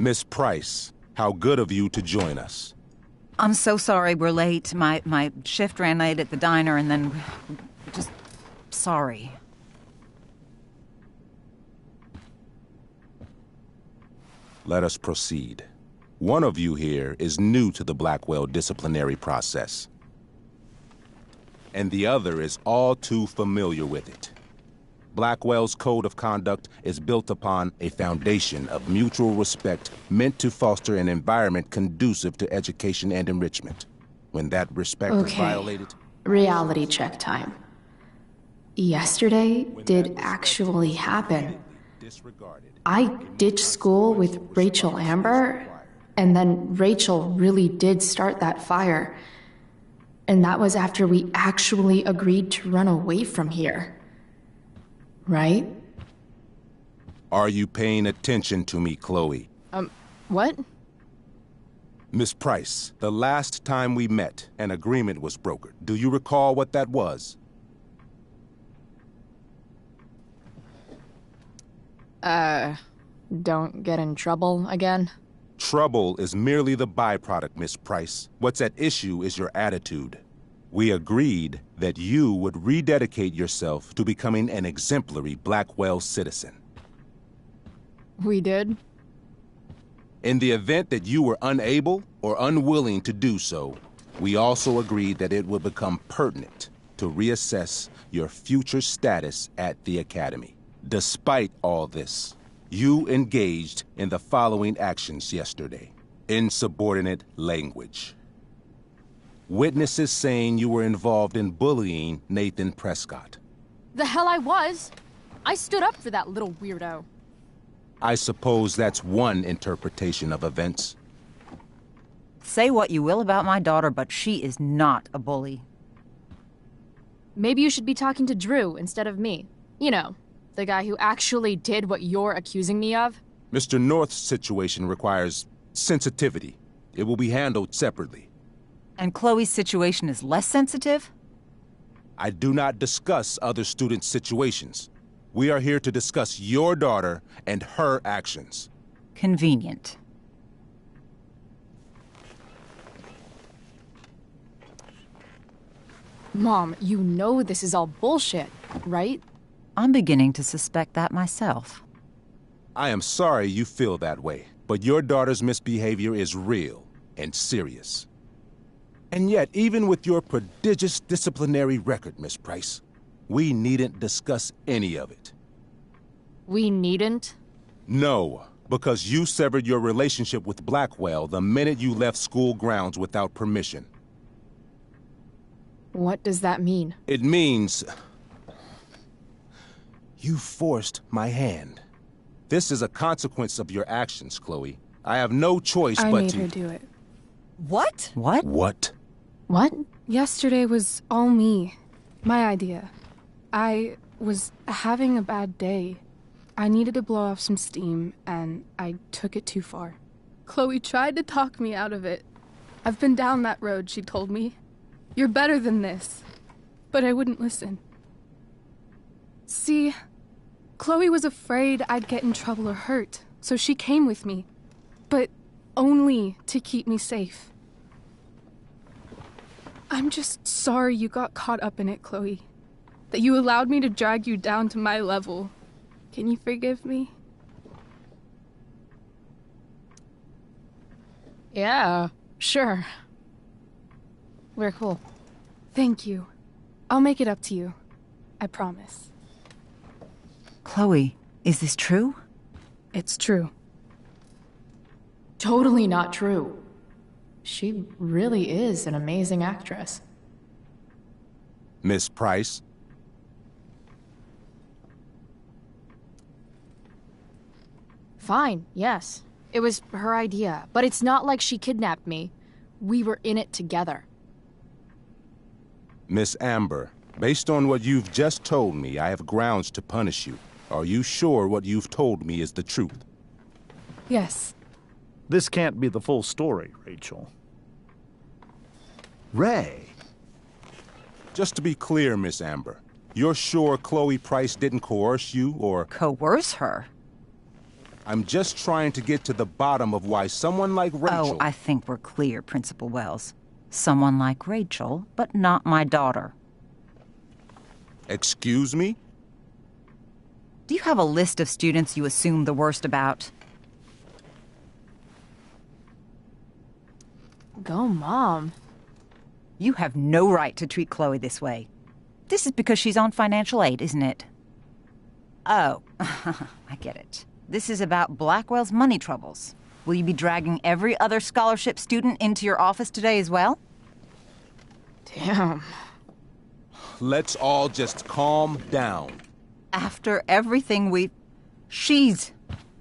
Miss Price, how good of you to join us. I'm so sorry we're late. My shift ran late at the diner and then... just... sorry. Let us proceed. One of you here is new to the Blackwell disciplinary process, and the other is all too familiar with it. Blackwell's code of conduct is built upon a foundation of mutual respect meant to foster an environment conducive to education and enrichment. When that respect is violated... Reality check time. Yesterday did actually happen. I ditched school with Rachel Amber, and then Rachel really did start that fire. And that was after we actually agreed to run away from here. Right? Are you paying attention to me, Chloe? What? Miss Price, the last time we met, an agreement was brokered. Do you recall what that was? Don't get in trouble again? Trouble is merely the byproduct, Miss Price. What's at issue is your attitude. We agreed that you would rededicate yourself to becoming an exemplary Blackwell citizen. We did? In the event that you were unable or unwilling to do so, we also agreed that it would become pertinent to reassess your future status at the Academy. Despite all this, you engaged in the following actions yesterday. Insubordinate language. Witnesses saying you were involved in bullying Nathan Prescott. The hell I was! I stood up for that little weirdo. I suppose that's one interpretation of events. Say what you will about my daughter, but she is not a bully. Maybe you should be talking to Drew instead of me. You know, the guy who actually did what you're accusing me of. Mr. North's situation requires sensitivity. It will be handled separately. And Chloe's situation is less sensitive? I do not discuss other students' situations. We are here to discuss your daughter and her actions. Convenient. Mom, you know this is all bullshit, right? I'm beginning to suspect that myself. I am sorry you feel that way, but your daughter's misbehavior is real and serious. And yet, even with your prodigious disciplinary record, Miss Price, we needn't discuss any of it. We needn't? No, because you severed your relationship with Blackwell the minute you left school grounds without permission. What does that mean? It means... you forced my hand. This is a consequence of your actions, Chloe. I have no choice but to... I made her do it. What? What? What? What? Yesterday was all me. My idea. I was having a bad day. I needed to blow off some steam, and I took it too far. Chloe tried to talk me out of it. I've been down that road, she told me. You're better than this. But I wouldn't listen. See, Chloe was afraid I'd get in trouble or hurt, so she came with me. But only to keep me safe. I'm just sorry you got caught up in it, Chloe. That you allowed me to drag you down to my level. Can you forgive me? Yeah, sure. We're cool. Thank you. I'll make it up to you. I promise. Chloe, is this true? It's true. Totally not true. She really is an amazing actress. Miss Price? Fine, yes. It was her idea, but it's not like she kidnapped me. We were in it together. Miss Amber, based on what you've just told me, I have grounds to punish you. Are you sure what you've told me is the truth? Yes. This can't be the full story, Rachel. Ray. Just to be clear, Miss Amber, you're sure Chloe Price didn't coerce you or... Coerce her? I'm just trying to get to the bottom of why someone like Rachel... Oh, I think we're clear, Principal Wells. Someone like Rachel, but not my daughter. Excuse me? Do you have a list of students you assume the worst about? Go, Mom. You have no right to treat Chloe this way. This is because she's on financial aid, isn't it? Oh, I get it. This is about Blackwell's money troubles. Will you be dragging every other scholarship student into your office today as well? Damn. Let's all just calm down. After everything she's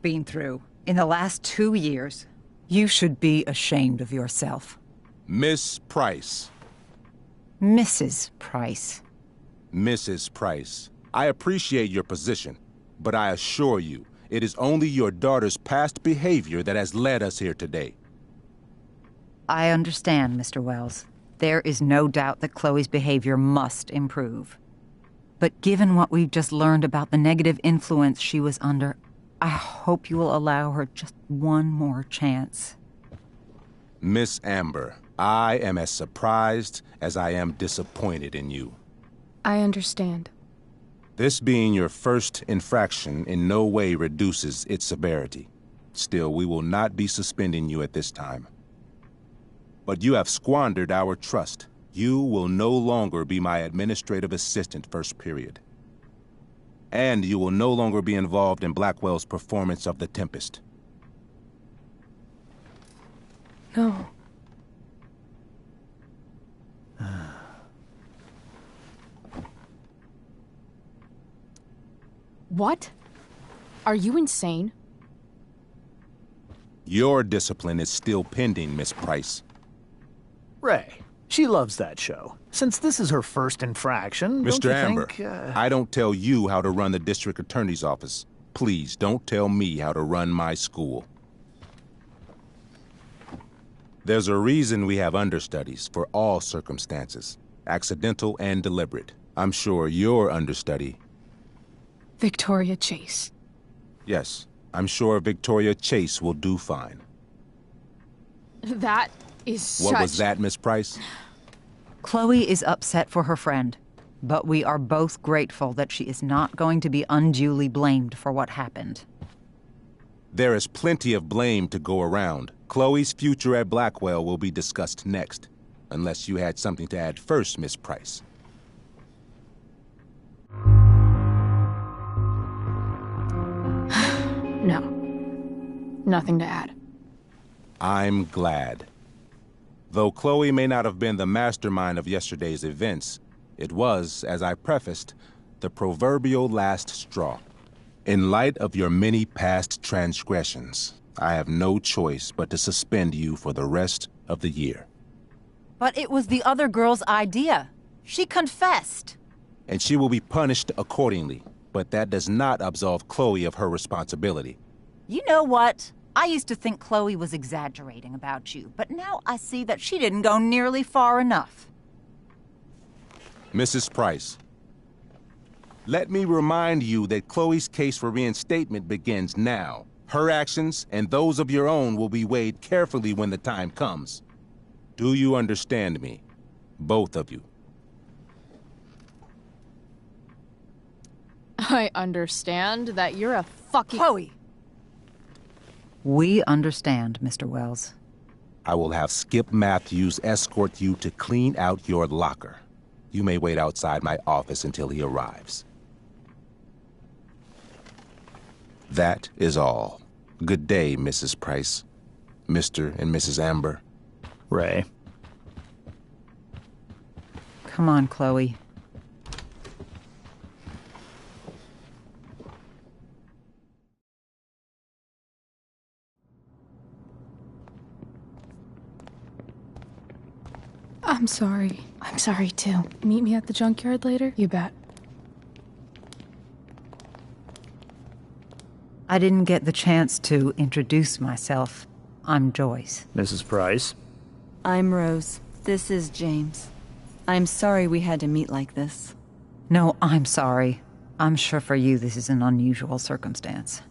been through in the last 2 years, you should be ashamed of yourself. Miss Price. Mrs. Price. Mrs. Price, I appreciate your position, but I assure you, it is only your daughter's past behavior that has led us here today. I understand, Mr. Wells. There is no doubt that Chloe's behavior must improve. But given what we've just learned about the negative influence she was under, I hope you will allow her just one more chance. Miss Amber, I am as surprised as I am disappointed in you. I understand. This being your first infraction in no way reduces its severity. Still, we will not be suspending you at this time. But you have squandered our trust. You will no longer be my administrative assistant first period. And you will no longer be involved in Blackwell's performance of The Tempest. No. What? Are you insane? Your discipline is still pending, Miss Price. Ray, she loves that show. Since this is her first infraction, Mr. don't you Amber, think, I don't tell you how to run the district attorney's office. Please don't tell me how to run my school. There's a reason we have understudies for all circumstances, accidental and deliberate. I'm sure your understudy... Victoria Chase. Yes, I'm sure Victoria Chase will do fine. That is What was that, Miss Price? Chloe is upset for her friend, but we are both grateful that she is not going to be unduly blamed for what happened. There is plenty of blame to go around. Chloe's future at Blackwell will be discussed next, unless you had something to add first, Miss Price. No. Nothing to add. I'm glad. Though Chloe may not have been the mastermind of yesterday's events, it was, as I prefaced, the proverbial last straw. In light of your many past transgressions, I have no choice but to suspend you for the rest of the year. But it was the other girl's idea. She confessed. And she will be punished accordingly, but that does not absolve Chloe of her responsibility. You know what? I used to think Chloe was exaggerating about you, but now I see that she didn't go nearly far enough. Mrs. Price, let me remind you that Chloe's case for reinstatement begins now. Her actions and those of your own will be weighed carefully when the time comes. Do you understand me? Both of you. I understand that you're a fucking... Chloe! We understand, Mr. Wells. I will have Skip Matthews escort you to clean out your locker. You may wait outside my office until he arrives. That is all. Good day, Mrs. Price. Mr. and Mrs. Amber. Ray. Come on, Chloe. I'm sorry. I'm sorry too. Meet me at the junkyard later? You bet. I didn't get the chance to introduce myself. I'm Joyce. Mrs. Price. I'm Rose. This is James. I'm sorry we had to meet like this. No, I'm sorry. I'm sure for you this is an unusual circumstance.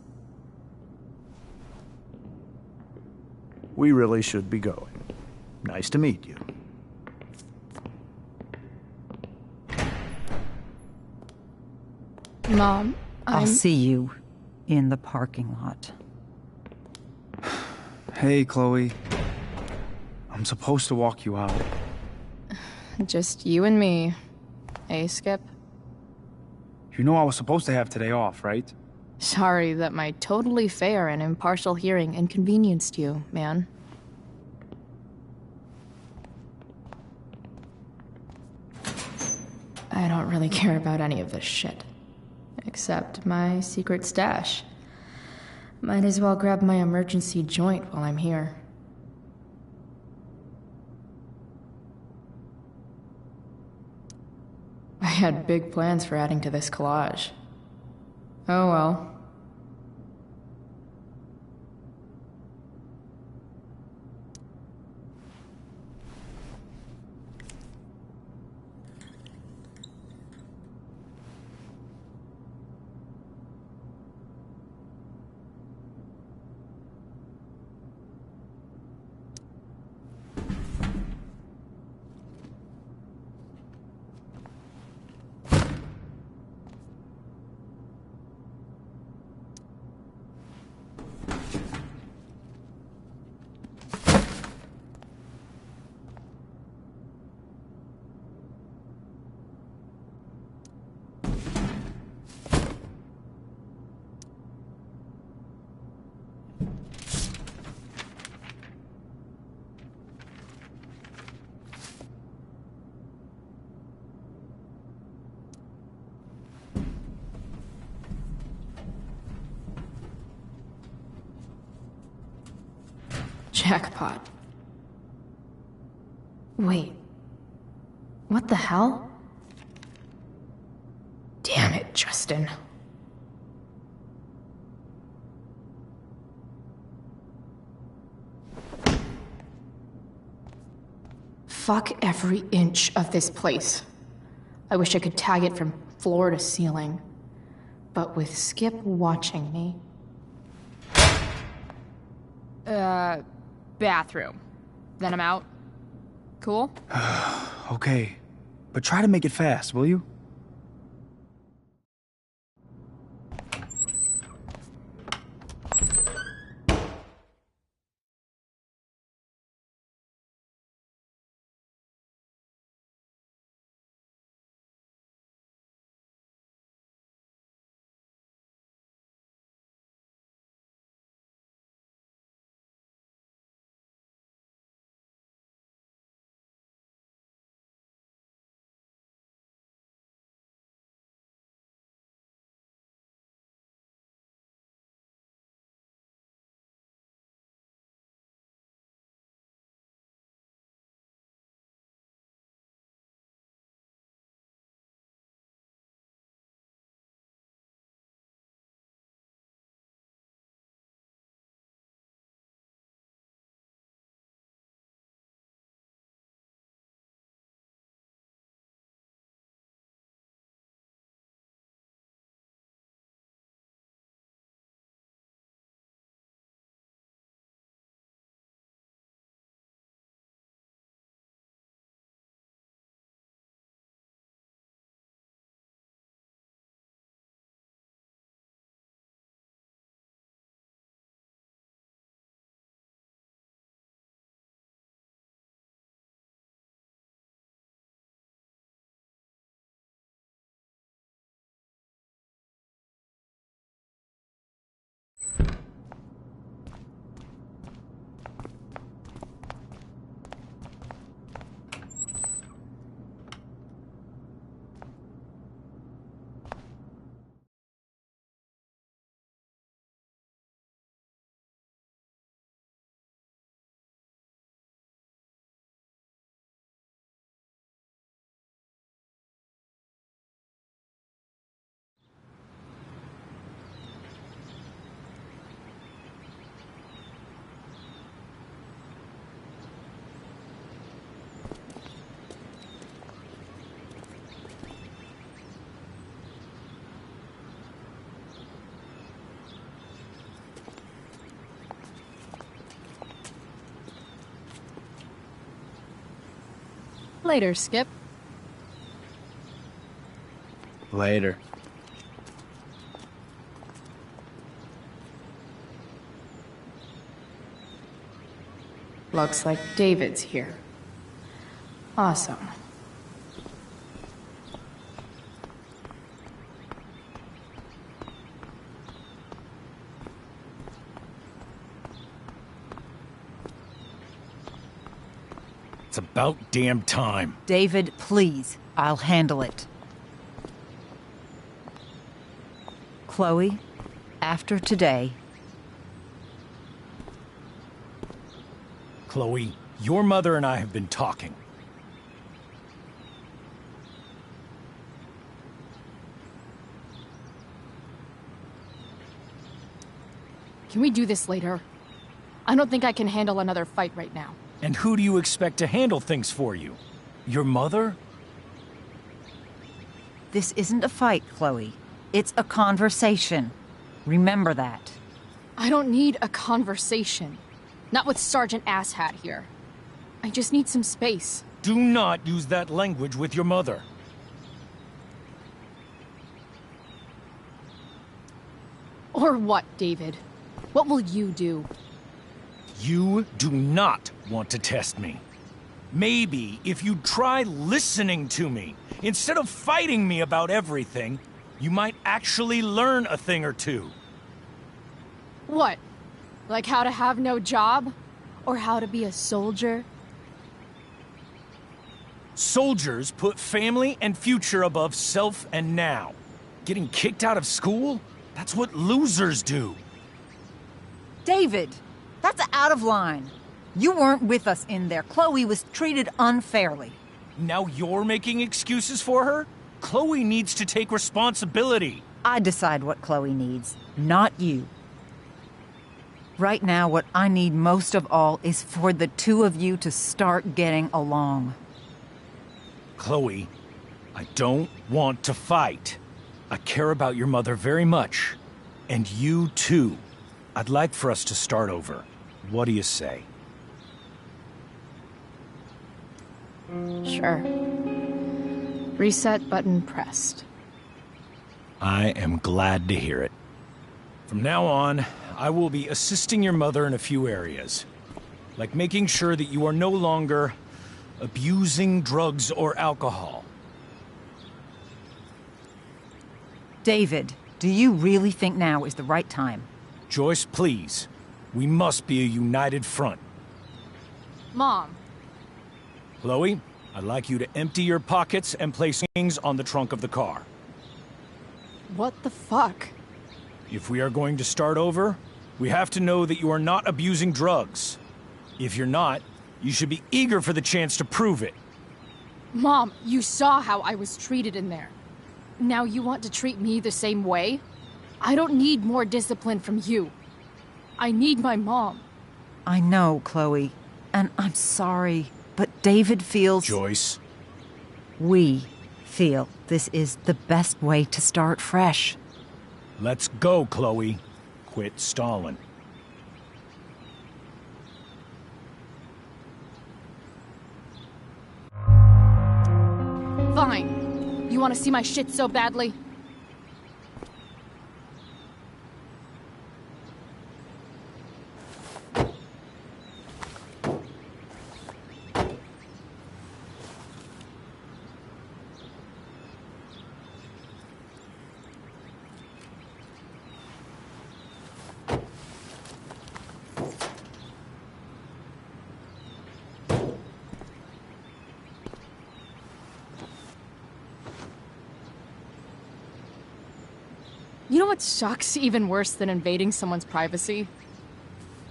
We really should be going. Nice to meet you. Mom, I'll see you in the parking lot. Hey, Chloe. I'm supposed to walk you out. Just you and me. Eh, Skip? You know I was supposed to have today off, right? Sorry that my totally fair and impartial hearing inconvenienced you, man. I don't really care about any of this shit. Except my secret stash. Might as well grab my emergency joint while I'm here. I had big plans for adding to this collage. Oh well. Jackpot. Wait. What the hell? Damn it, Justin. Fuck every inch of this place. I wish I could tag it from floor to ceiling. But with Skip watching me... bathroom. Then I'm out. Cool? Okay. But try to make it fast, will you? Later, Skip. Later. Looks like David's here. Awesome. It's about damn time. David, please. I'll handle it. Chloe, after today... Chloe, your mother and I have been talking. Can we do this later? I don't think I can handle another fight right now. And who do you expect to handle things for you? Your mother? This isn't a fight, Chloe. It's a conversation. Remember that. I don't need a conversation. Not with Sergeant Asshat here. I just need some space. Do not use that language with your mother. Or what, David? What will you do? You do not want to test me. Maybe if you try listening to me, instead of fighting me about everything, you might actually learn a thing or two. What? Like how to have no job? Or how to be a soldier? Soldiers put family and future above self and now. Getting kicked out of school? That's what losers do. David, that's out of line. You weren't with us in there. Chloe was treated unfairly. Now you're making excuses for her? Chloe needs to take responsibility. I decide what Chloe needs, not you. Right now, what I need most of all is for the two of you to start getting along. Chloe, I don't want to fight. I care about your mother very much. And you too. I'd like for us to start over. What do you say? Sure. Reset button pressed. I am glad to hear it. From now on, I will be assisting your mother in a few areas. Like making sure that you are no longer abusing drugs or alcohol. David, do you really think now is the right time? Joyce, please. We must be a united front. Mom. Chloe, I'd like you to empty your pockets and place things on the trunk of the car. What the fuck? If we are going to start over, we have to know that you are not abusing drugs. If you're not, you should be eager for the chance to prove it. Mom, you saw how I was treated in there. Now you want to treat me the same way? I don't need more discipline from you. I need my mom. I know, Chloe, and I'm sorry, but David feels... Joyce. We feel this is the best way to start fresh. Let's go, Chloe. Quit stalling. Fine. You want to see my shit so badly? You know what sucks even worse than invading someone's privacy?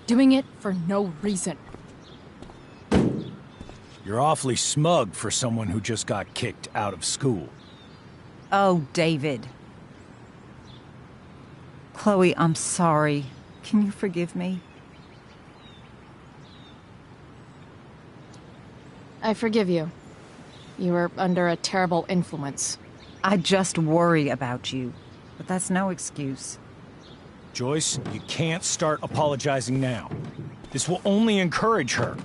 Doing it for no reason. You're awfully smug for someone who just got kicked out of school. Oh, David. Chloe, I'm sorry. Can you forgive me? I forgive you. You were under a terrible influence. I just worry about you. But that's no excuse. Joyce, you can't start apologizing now. This will only encourage her.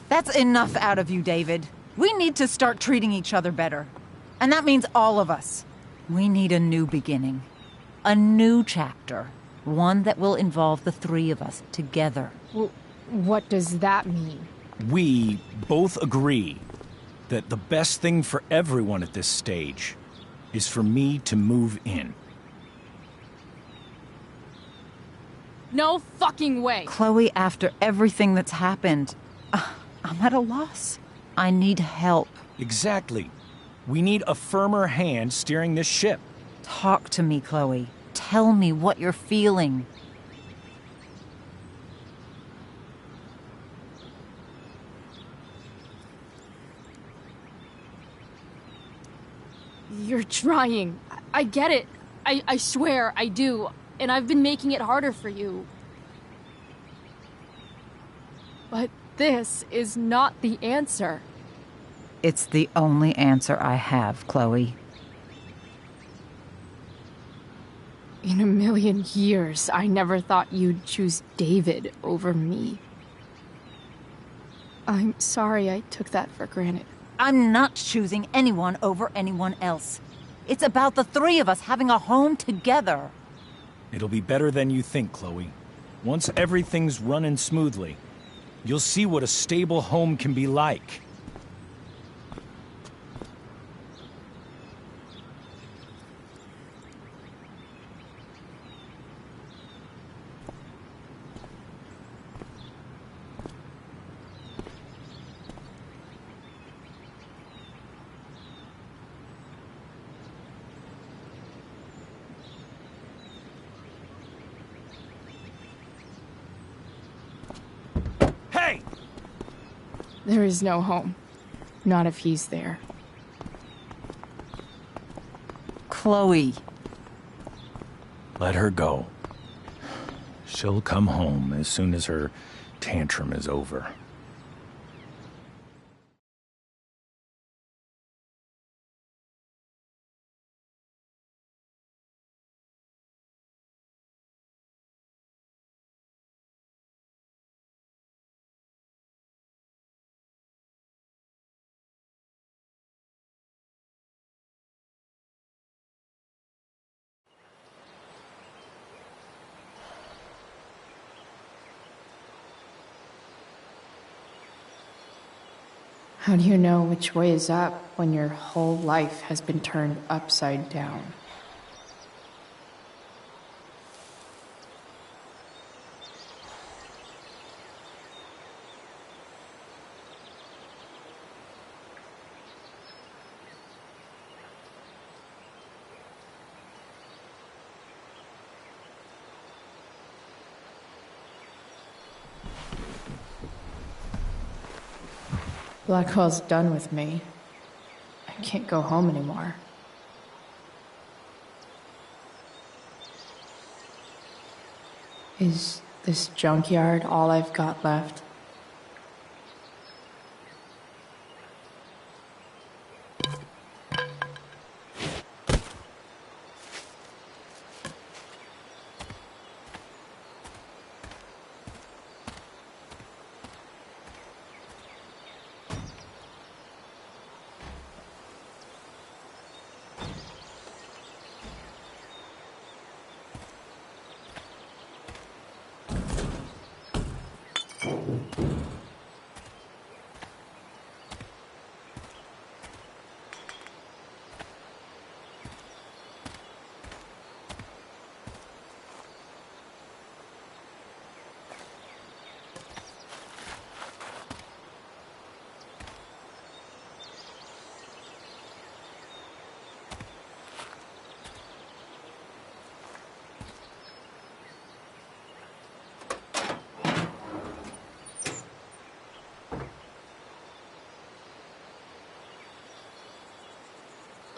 That's enough out of you, David. We need to start treating each other better. And that means all of us. We need a new beginning. A new chapter. One that will involve the three of us together. Well, what does that mean? We both agree that the best thing for everyone at this stage is for me to move in. No fucking way! Chloe, after everything that's happened, I'm at a loss. I need help. Exactly. We need a firmer hand steering this ship. Talk to me, Chloe. Tell me what you're feeling. You're trying. I get it. I swear, I do. And I've been making it harder for you. But this is not the answer. It's the only answer I have, Chloe. In a million years, I never thought you'd choose David over me. I'm sorry I took that for granted. I'm not choosing anyone over anyone else. It's about the three of us having a home together. It'll be better than you think, Chloe. Once everything's running smoothly, you'll see what a stable home can be like. Hey! There is no home. Not if he's there. Chloe. Let her go. She'll come home as soon as her tantrum is over. How do you know which way is up when your whole life has been turned upside down? Blackwell's done with me. I can't go home anymore. Is this junkyard all I've got left?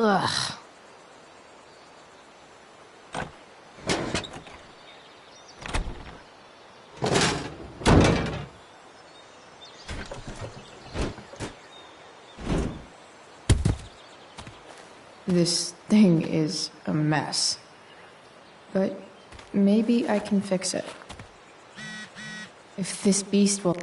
Ugh. This thing is a mess. But maybe I can fix it. If this beast will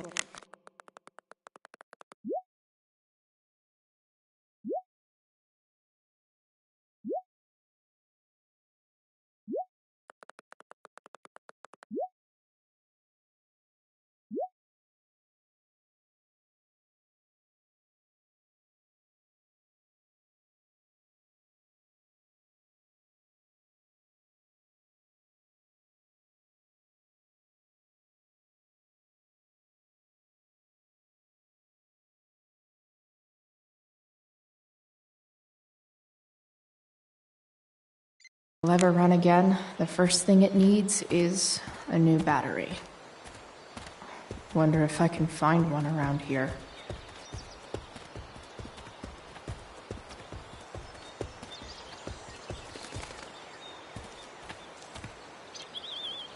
If it'll ever run again, the first thing it needs is a new battery. Wonder if I can find one around here.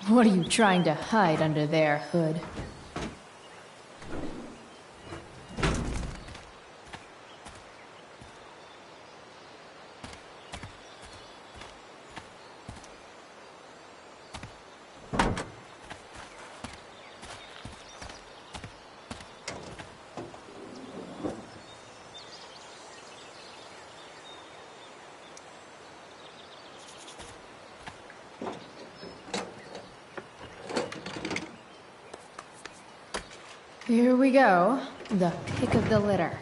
What are you trying to hide under there, Hood? Here we go. The pick of the litter.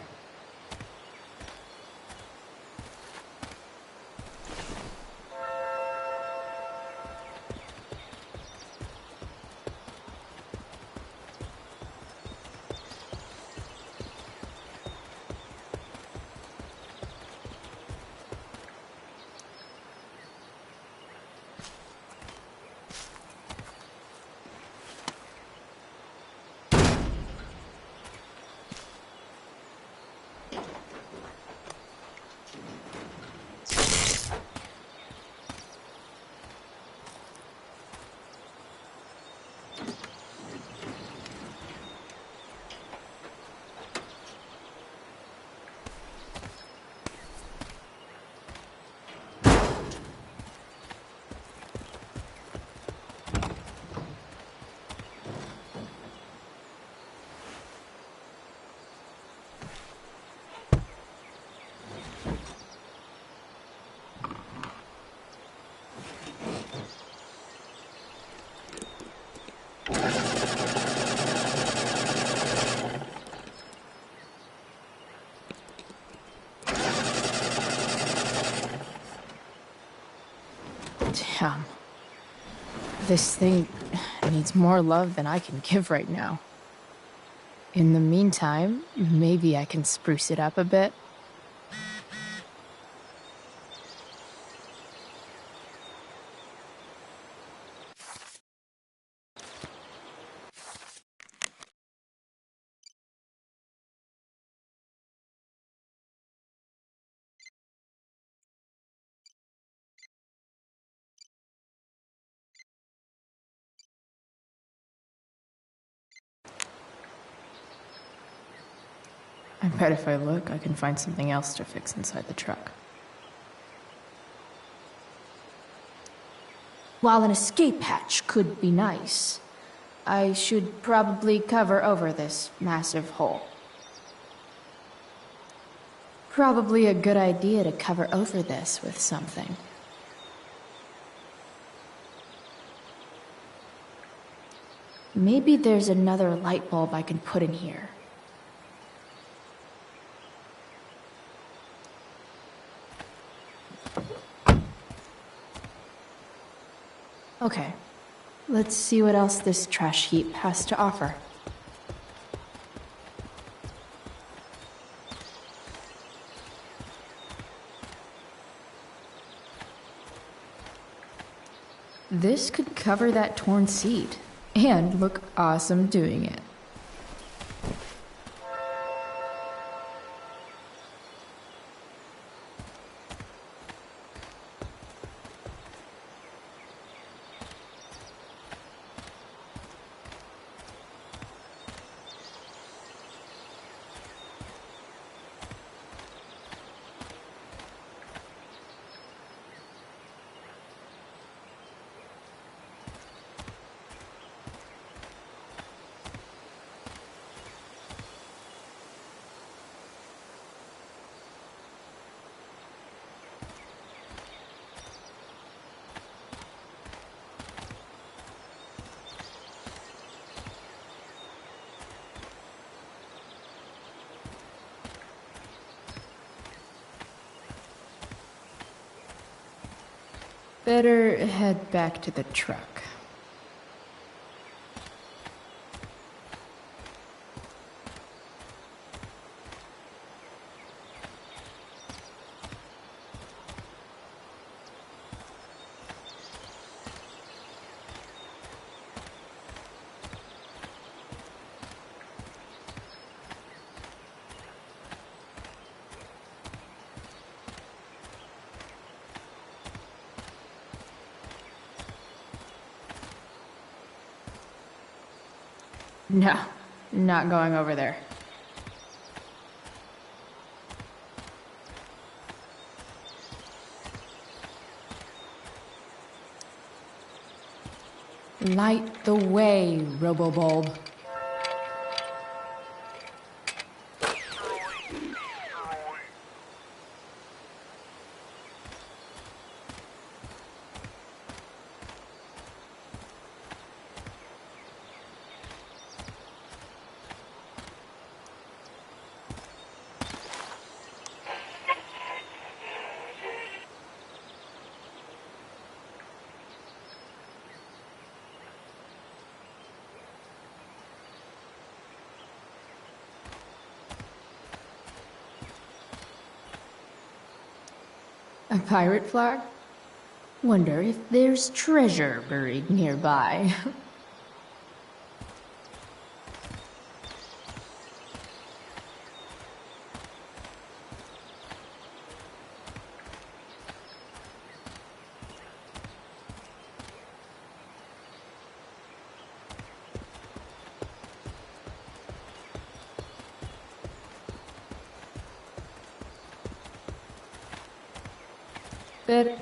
Damn. This thing needs more love than I can give right now. In the meantime, maybe I can spruce it up a bit. I bet if I look, I can find something else to fix inside the truck. While an escape hatch could be nice, I should probably cover over this massive hole. Probably a good idea to cover over this with something. Maybe there's another light bulb I can put in here. Okay, let's see what else this trash heap has to offer. This could cover that torn seat, and look awesome doing it. Better head back to the truck. No, not going over there. Light the way, Robobulb. A pirate flag? Wonder if there's treasure buried nearby. Better.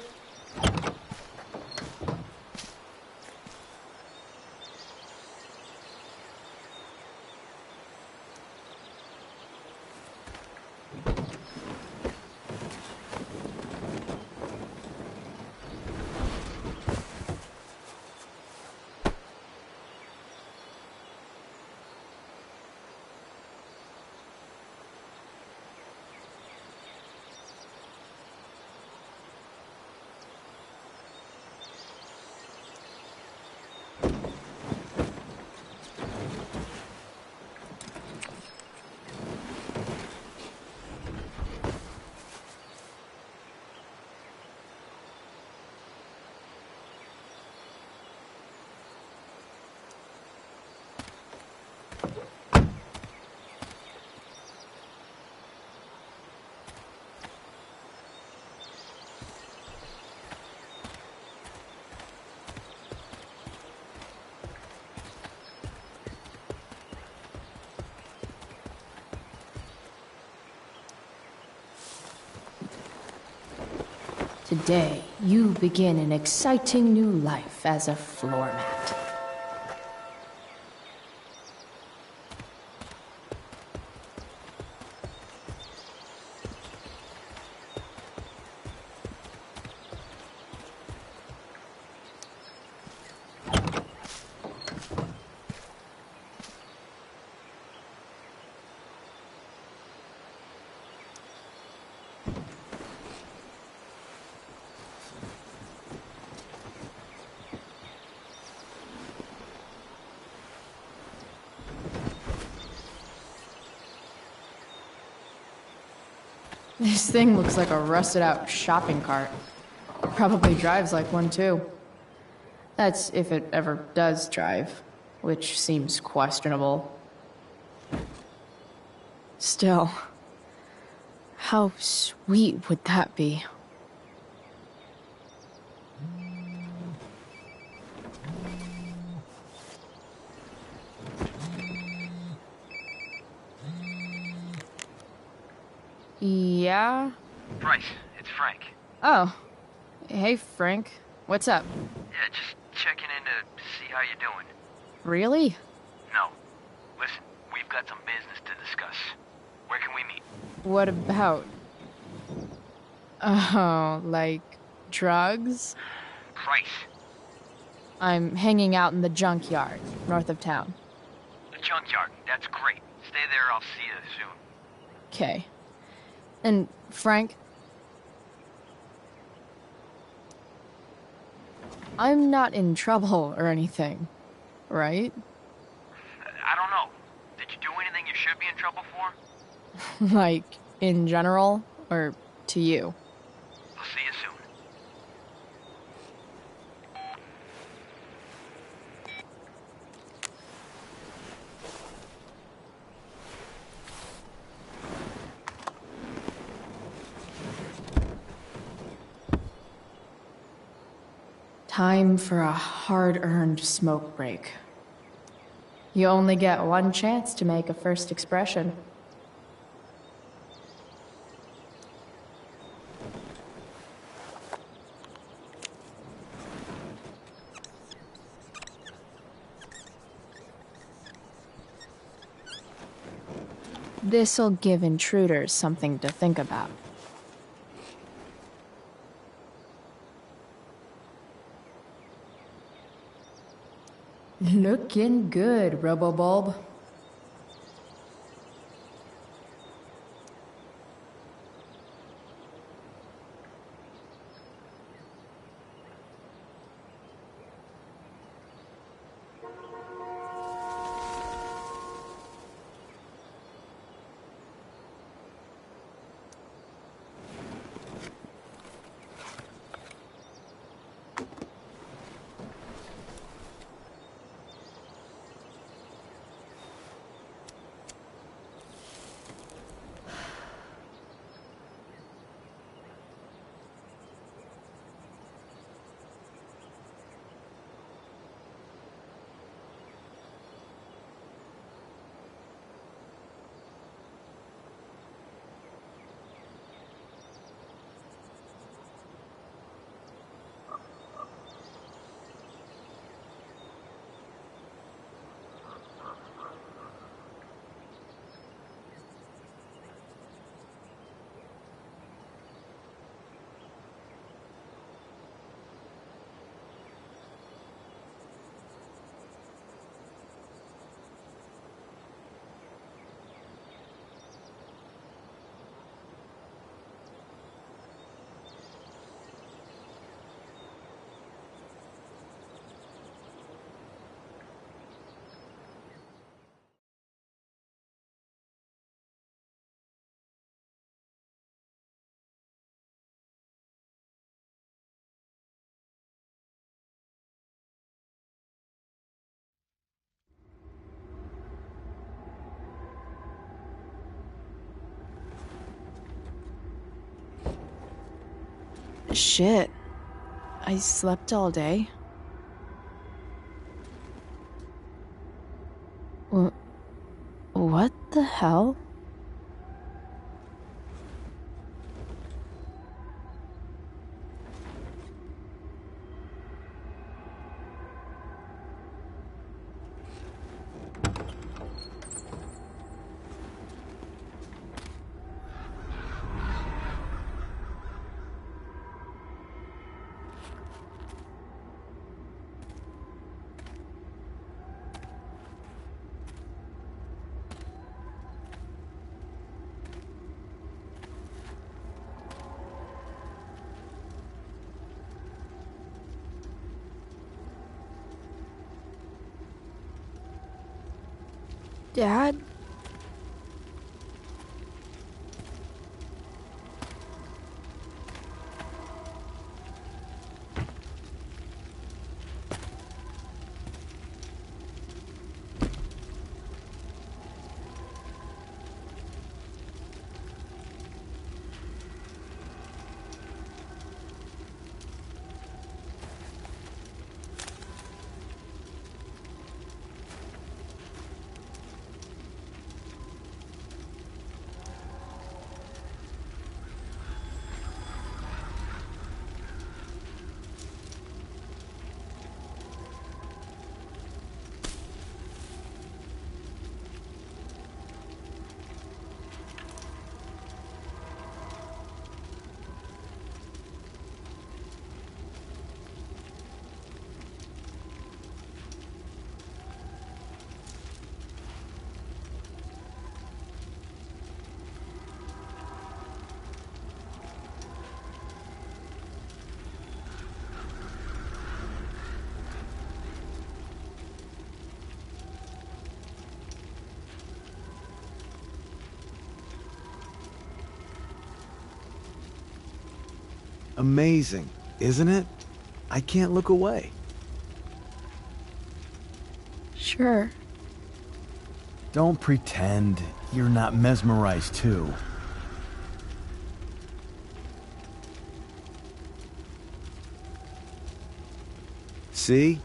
Today, you begin an exciting new life as a floor mat. This thing looks like a rusted out shopping cart. Probably drives like one too. That's if it ever does drive, which seems questionable. Still, how sweet would that be? Yeah? Bryce, it's Frank. Oh. Hey, Frank. What's up? Yeah, just checking in to see how you're doing. Really? No. Listen, we've got some business to discuss. Where can we meet? What about? Oh, like drugs? Price. I'm hanging out in the junkyard, north of town. The junkyard. That's great. Stay there, I'll see you soon. Okay. And, Frank? I'm not in trouble or anything, right? I don't know. Did you do anything you should be in trouble for? Like, in general, or to you? I'll see you soon. Time for a hard-earned smoke break. You only get one chance to make a first expression. This'll give intruders something to think about. Looking good, Robobulb. Shit. I slept all day. What the hell? Dad? Amazing, isn't it? I can't look away. Sure. Don't pretend you're not mesmerized too. See?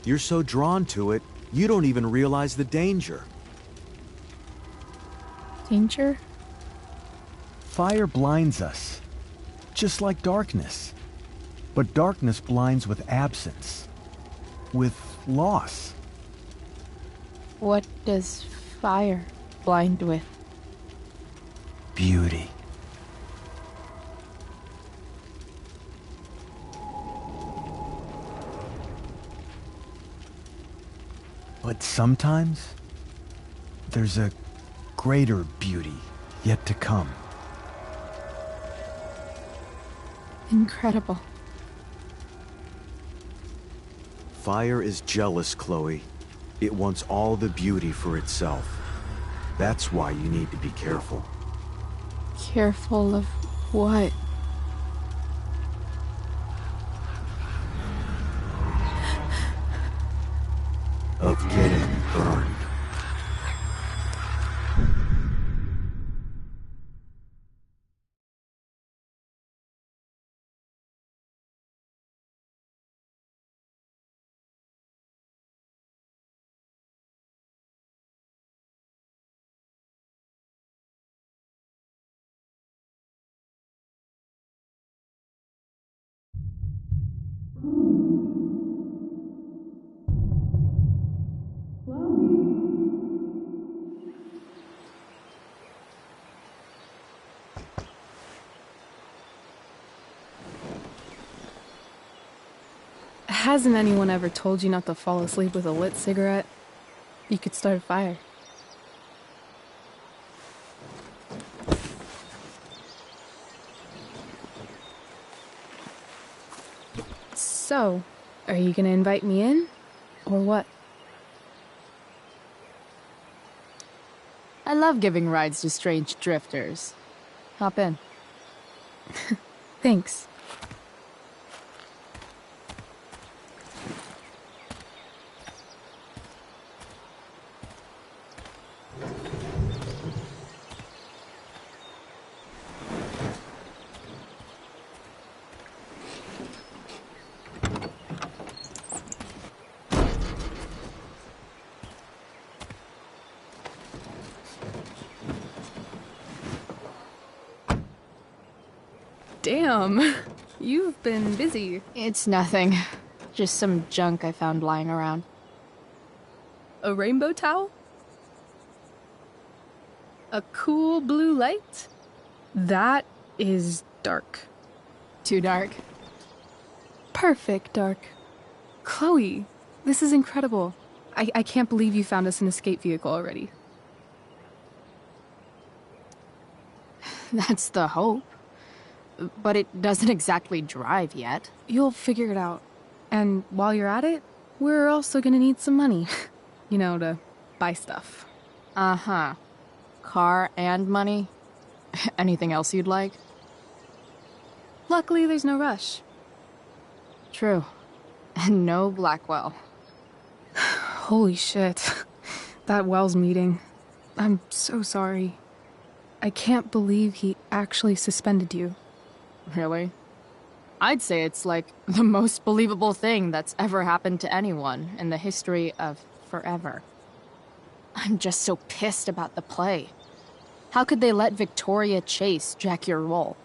You're so drawn to it, You don't even realize the danger. Danger? Fire blinds us, just like darkness. But darkness blinds with absence, with loss. What does fire blind with? Beauty. But sometimes, there's a greater beauty yet to come. Incredible. Fire is jealous, Chloe. It wants all the beauty for itself. That's why you need to be careful. Careful of what? Of getting burned. Hasn't anyone ever told you not to fall asleep with a lit cigarette? You could start a fire. So, are you gonna invite me in? Or what? I love giving rides to strange drifters. Hop in. Thanks. Damn, you've been busy. It's nothing. Just some junk I found lying around. A rainbow towel? A cool blue light? That is dark. Too dark? Perfect dark. Chloe, this is incredible. I can't believe you found us an escape vehicle already. That's the hope. But it doesn't exactly drive yet. You'll figure it out. And while you're at it, we're also gonna need some money. You know, to buy stuff. Uh-huh. Car and money? Anything else you'd like? Luckily, there's no rush. True. And no Blackwell. Holy shit. That Wells meeting. I'm so sorry. I can't believe he actually suspended you. Really? I'd say it's like the most believable thing that's ever happened to anyone in the history of forever. I'm just so pissed about the play. How could they let Victoria Chase jack your role?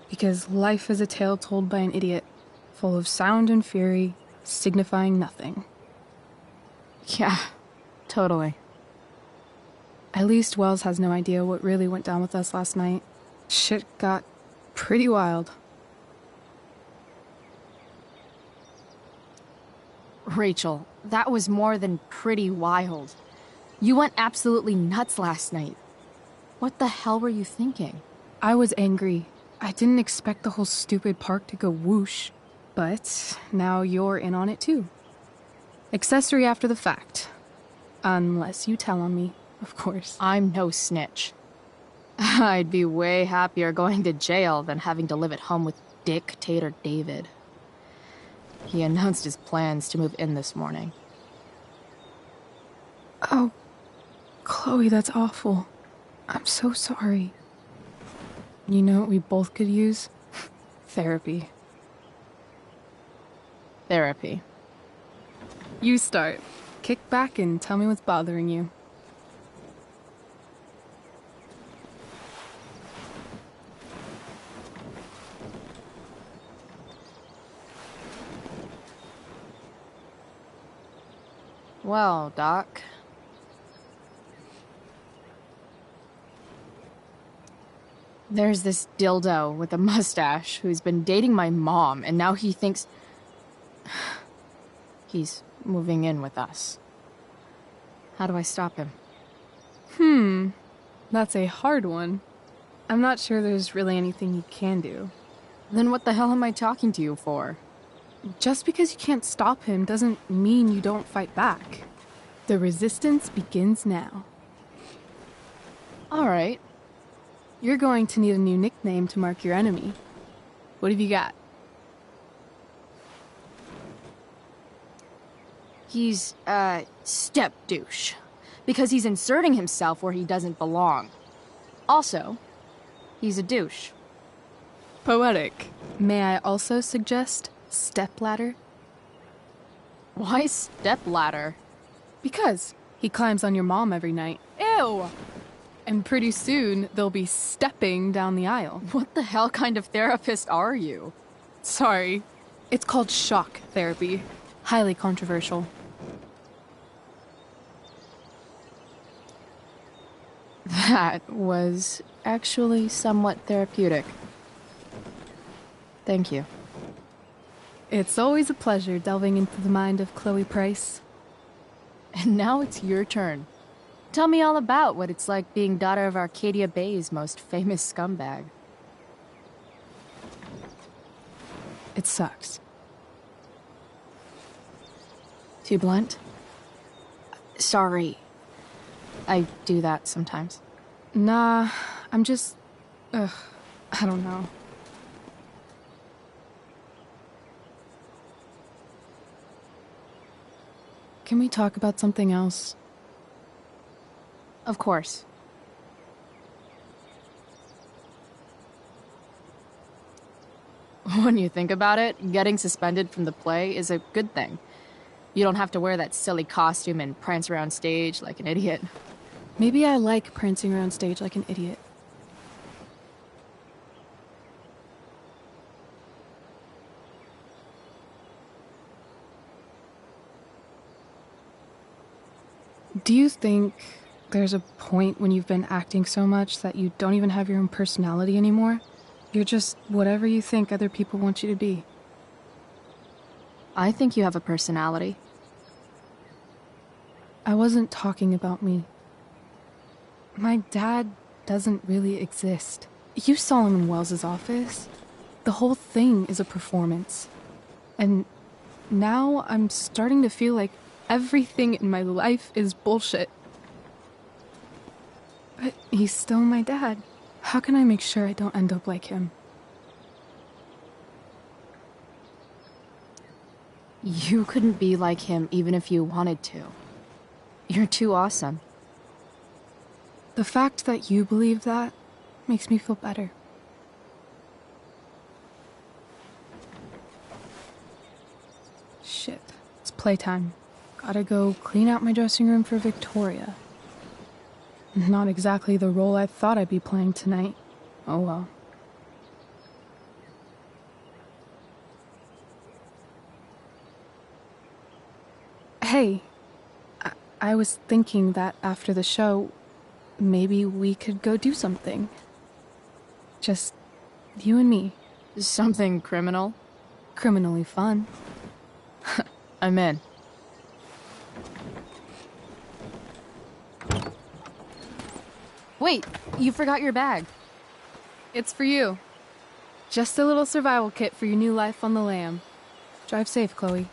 Because life is a tale told by an idiot, full of sound and fury, signifying nothing. Yeah, totally. At least Wells has no idea what really went down with us last night. Shit got pretty wild. Rachel, that was more than pretty wild. You went absolutely nuts last night. What the hell were you thinking? I was angry. I didn't expect the whole stupid park to go whoosh. But now you're in on it too. Accessory after the fact. Unless you tell on me, of course. I'm no snitch. I'd be way happier going to jail than having to live at home with Dictator David. He announced his plans to move in this morning. Oh, Chloe, that's awful. I'm so sorry. You know what we both could use? Therapy. Therapy. You start. kick back and tell me what's bothering you. Well, Doc. There's this dildo with a mustache who's been dating my mom, and now he thinks he's moving in with us. How do I stop him? That's a hard one. I'm not sure there's really anything you can do. Then what the hell am I talking to you for? Just because you can't stop him doesn't mean you don't fight back. The resistance begins now. All right. You're going to need a new nickname to mark your enemy. What have you got? He's a step douche. Because he's inserting himself where he doesn't belong. Also, he's a douche. Poetic. May I also suggest stepladder? Why stepladder? Because he climbs on your mom every night. Ew! And pretty soon, they'll be stepping down the aisle. What the hell kind of therapist are you? Sorry. It's called shock therapy. Highly controversial. That was actually somewhat therapeutic. Thank you. It's always a pleasure delving into the mind of Chloe Price. And now it's your turn. Tell me all about what it's like being daughter of Arcadia Bay's most famous scumbag. It sucks. Too blunt? Sorry. I do that sometimes. Nah, I'm just... I don't know. Can we talk about something else? Of course. When you think about it, getting suspended from the play is a good thing. You don't have to wear that silly costume and prance around stage like an idiot. Maybe I like prancing around stage like an idiot. Do you think there's a point when you've been acting so much that you don't even have your own personality anymore? You're just whatever you think other people want you to be. I think you have a personality. I wasn't talking about me. My dad doesn't really exist. You saw him in Wells's office. The whole thing is a performance. And now I'm starting to feel like everything in my life is bullshit. But he's still my dad. How can I make sure I don't end up like him? You couldn't be like him even if you wanted to. You're too awesome. The fact that you believe that makes me feel better. Shit, it's playtime. Gotta go clean out my dressing room for Victoria. Not exactly the role I thought I'd be playing tonight. Oh well. Hey, I was thinking that after the show, maybe we could go do something. Just you and me. Something criminal? Criminally fun. I'm in. Wait, you forgot your bag. It's for you. Just a little survival kit for your new life on the lam. Drive safe, Chloe.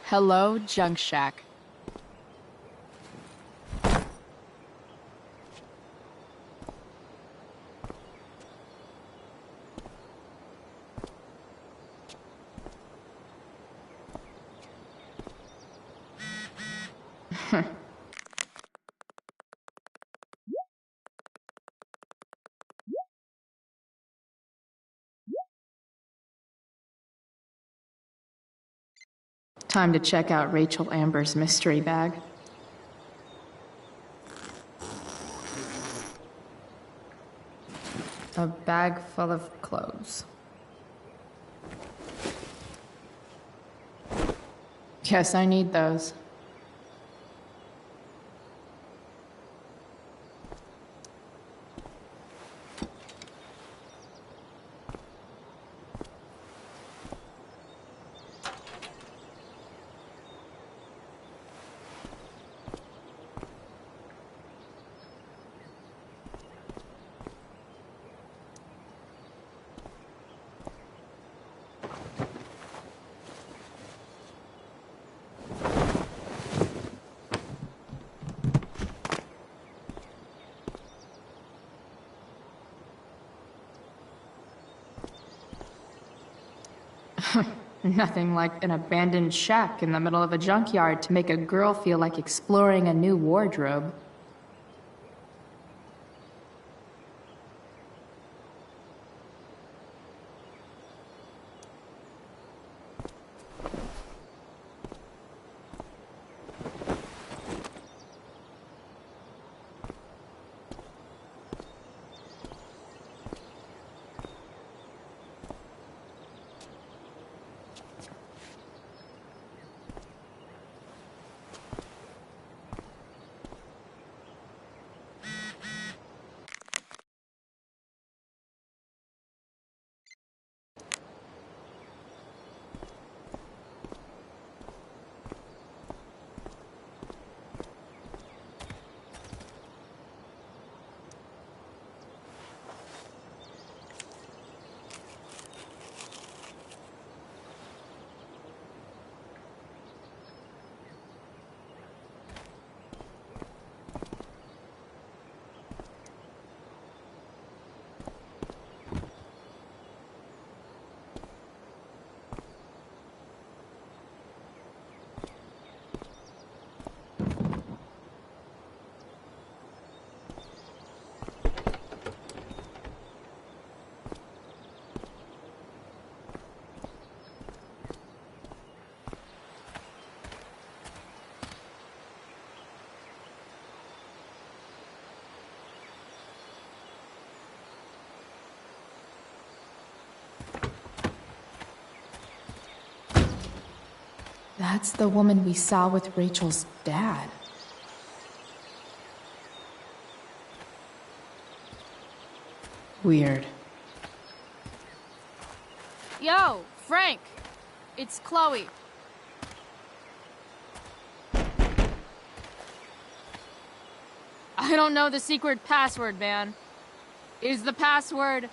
Hello, Junk Shack. Time to check out Rachel Amber's mystery bag. A bag full of clothes. Guess I need those. Nothing like an abandoned shack in the middle of a junkyard to make a girl feel like exploring a new wardrobe. That's the woman we saw with Rachel's dad. Weird. Yo, Frank! It's Chloe. I don't know the secret password, man. Is the password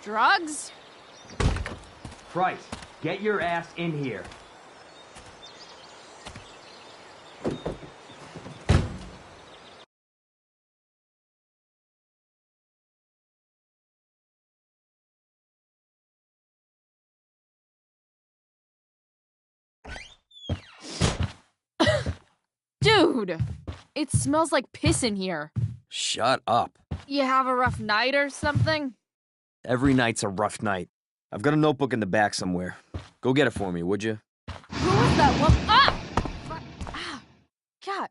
drugs? Price, get your ass in here. Dude! It smells like piss in here. Shut up. You have a rough night or something? Every night's a rough night. I've got a notebook in the back somewhere. Go get it for me, would you? Who was that woman? Ah! God.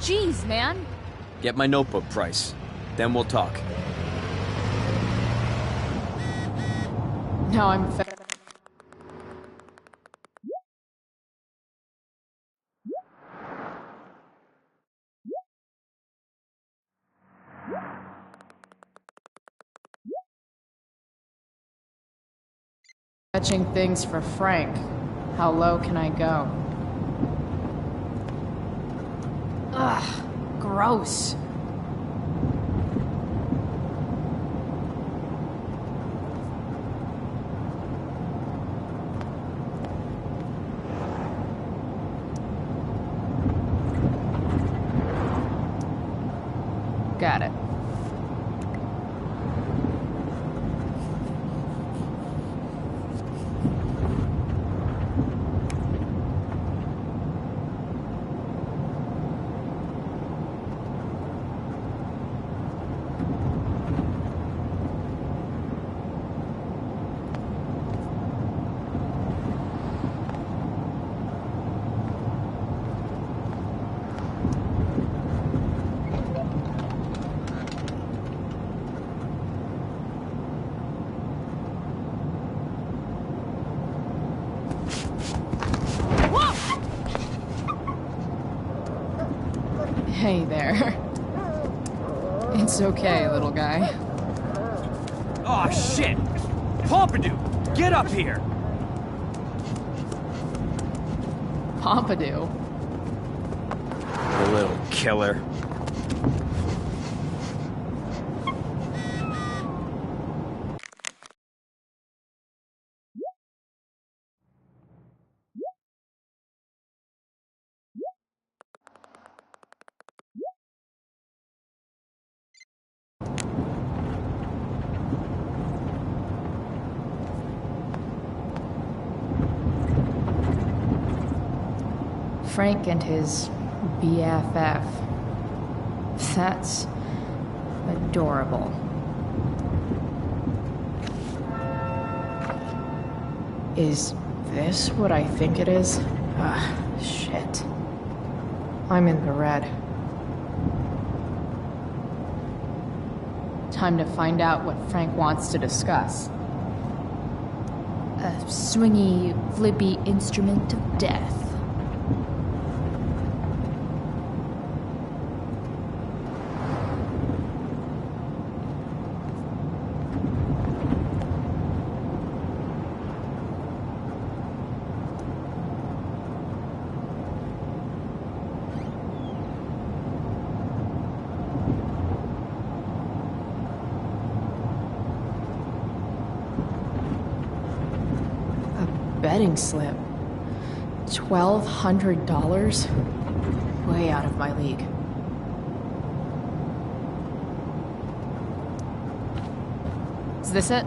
Jeez, man. Get my notebook, Price. Then we'll talk. No, I'm fed. Fetching things for Frank. How low can I go? Ugh, gross. Got it. there. It's okay, little guy. Oh shit! Pompidou, get up here! Pompidou? The little killer. Frank and his BFF. That's adorable. Is this what I think it is? Shit. I'm in the red. Time to find out what Frank wants to discuss. A swingy, flippy instrument of death. Betting slip. $1,200? Way out of my league. Is this it?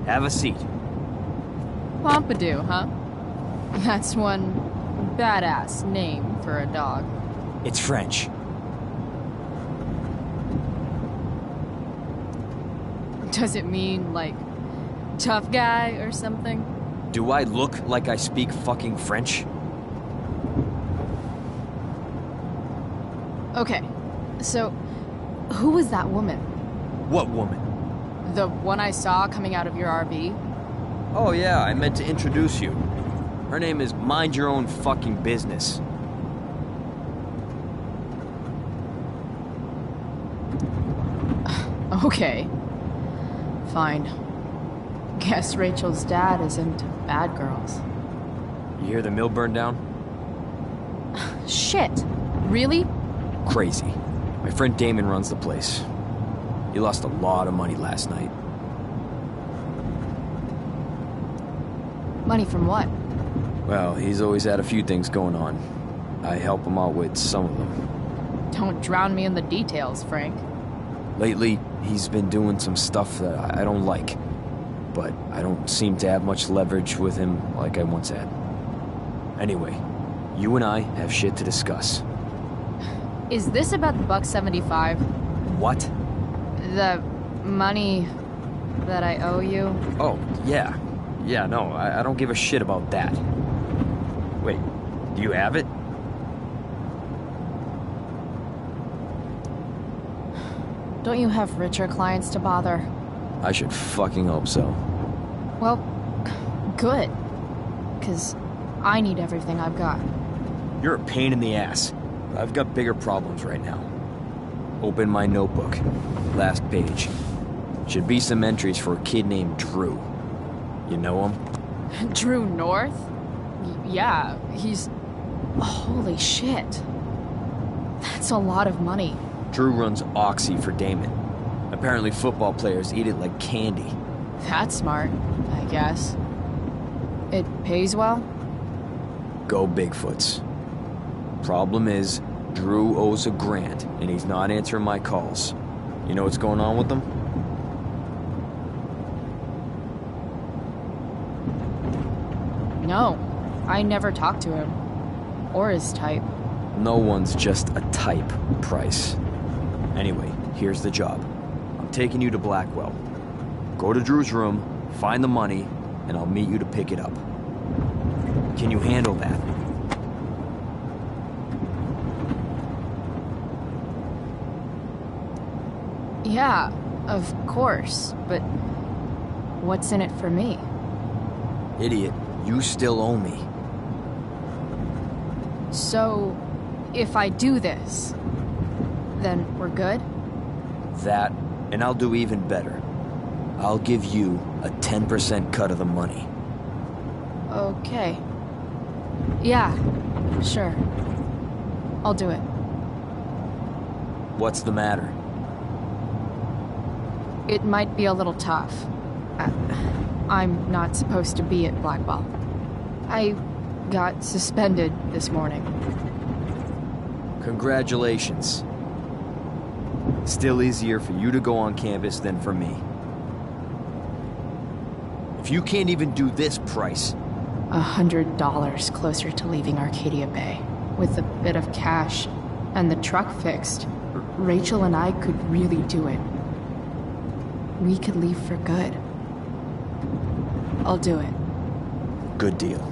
Have a seat. Pompidou, huh? That's one badass name for a dog. It's French. Does it mean, like, tough guy or something? Do I look like I speak fucking French? Okay, so who was that woman? What woman? The one I saw coming out of your RV? Oh yeah, I meant to introduce you. Her name is Mind Your Own Fucking Business. Okay. Fine. Guess Rachel's dad is into bad girls. You hear the mill burn down? Shit. Really? Crazy. My friend Damon runs the place. He lost a lot of money last night. Money from what? Well, he's always had a few things going on. I help him out with some of them. Don't drown me in the details, Frank. Lately, he's been doing some stuff that I don't like. But I don't seem to have much leverage with him like I once had. Anyway, you and I have shit to discuss. Is this about the $1.75? What? The money that I owe you? Oh, yeah. Yeah, no, I don't give a shit about that. Wait, do you have it? Don't you have richer clients to bother? I should fucking hope so. Well, good. 'Cause I need everything I've got. You're a pain in the ass. I've got bigger problems right now. Open my notebook. Last page. Should be some entries for a kid named Drew. You know him? Drew North? Yeah, he's... Holy shit. That's a lot of money. Drew runs Oxy for Damon. Apparently football players eat it like candy. That's smart, I guess. It pays well? Go Bigfoots. Problem is, Drew owes $1,000, and he's not answering my calls. You know what's going on with him? No, I never talked to him. Or his type. No one's just a type, Price. Anyway, here's the job. I'm taking you to Blackwell. Go to Drew's room, find the money, and I'll meet you to pick it up. Can you handle that? Yeah, of course, but what's in it for me? Idiot, you still owe me. So, if I do this, then we're good? That, and I'll do even better. I'll give you a 10% cut of the money. Okay. Yeah, sure. I'll do it. What's the matter? It might be a little tough. I'm not supposed to be at Blackwell. I got suspended this morning. Congratulations. Still easier for you to go on campus than for me. If you can't even do this price... $100 closer to leaving Arcadia Bay. With a bit of cash and the truck fixed, Rachel and I could really do it. We could leave for good. I'll do it. Good deal.